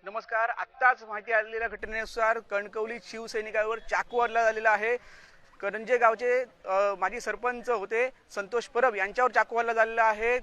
नमस्कार. आत्ताच माहिती आलेल्या घटनेनुसार कणकवली शिवसैनिकांवर चाकू हल्ला झालेला आहे. करंजे गावचे माजी सरपंच होते संतोष परब यांच्यावर चाकू हल्ला झालेला आहे.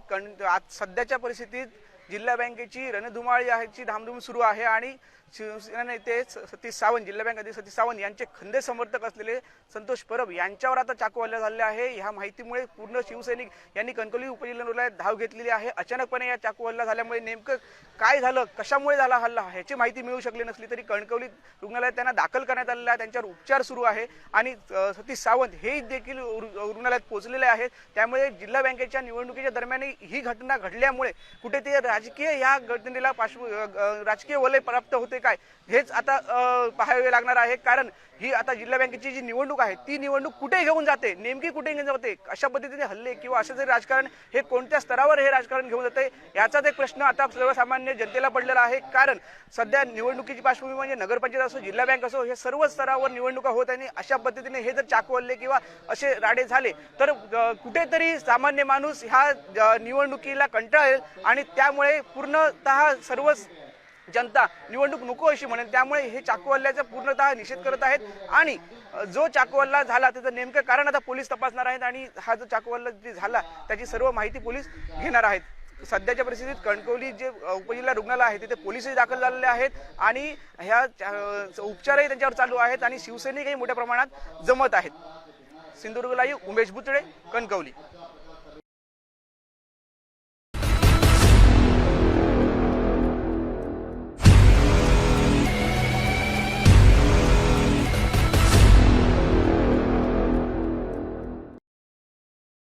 सध्याच्या परिस्थितीत जिल्हा बँकेची रणधुमाळी याची धामधूम सुरू आहे आणि शिवसेना नेते सतीश सावंत, जिल्हा बँक अध्यक्ष सतीश सावंत यांचे खंदे समर्थक असलेले संतोष परब यांच्यावर आता चाकू हल्ला झालेला आहे. ह्या माहितीमुळे पूर्ण शिवसैनिक यांनी कणकवली उपजिल्हा रुग्णालयात धाव घेतलेली आहे. अचानकपणे या चाकू हल्ला झाल्यामुळे नेमकं काय झालं, कशामुळे झाला हल्ला ह्याची माहिती मिळू शकली नसली तरी कणकवली रुग्णालयात त्यांना दाखल करण्यात आलेलं आहे. त्यांच्यावर उपचार सुरू आहे आणि सतीश सावंत हे देखील रुग्णालयात पोहोचलेले आहेत. त्यामुळे जिल्हा बँकेच्या निवडणुकीच्या दरम्यान ही घटना घडल्यामुळे कुठेतरी राजकीय या घटनेला राजकीय वलय प्राप्त होते काय हेच आता पाहावे लागणार आहे. कारण ही आता जिल्हा बँकेची जी निवडणूक आहे ती निवडणूक कुठे घेऊन जाते, नेमकी कुठे घेऊन जाते, अशा पद्धतीने हल्ले किंवा असं जरी राजकारण हे कोणत्या स्तरावर हे राजकारण घेऊन जाते याचाच एक प्रश्न आता सर्वसामान्य जनतेला पडलेला आहे. कारण सध्या निवडणुकीची पार्श्वभूमी म्हणजे नगरपंचायत असो, जिल्हा बँक असो, हे सर्व स्तरावर निवडणुका होत आणि अशा पद्धतीने हे जर चाकू हल्ले किंवा असे राडे झाले तर कुठेतरी सामान्य माणूस ह्या निवडणुकीला कंटाळेल आणि त्यामुळे पूर्णतः सर्वच जनता निवडणूक नको अशी म्हणेल. त्यामुळे हे चाकू हल्ल्याचा पूर्णतः निषेध करत आहेत आणि जो चाकू हल्ला झाला त्याचं नेमकं कारण आता पोलीस तपासणार आहेत आणि हा जो चाकू हल्ला जे झाला त्याची सर्व माहिती पोलीस घेणार आहेत. सध्याच्या परिस्थितीत कणकवली जे उपजिल्हा रुग्णालय आहे तिथे पोलीसही दाखल झालेले आहेत आणि ह्या उपचारही त्यांच्यावर चालू आहेत आणि शिवसैनिकही मोठ्या प्रमाणात जमत आहेत. सिंधुदुर्ग लाईव्ह, उमेश बुचडे, कणकवली.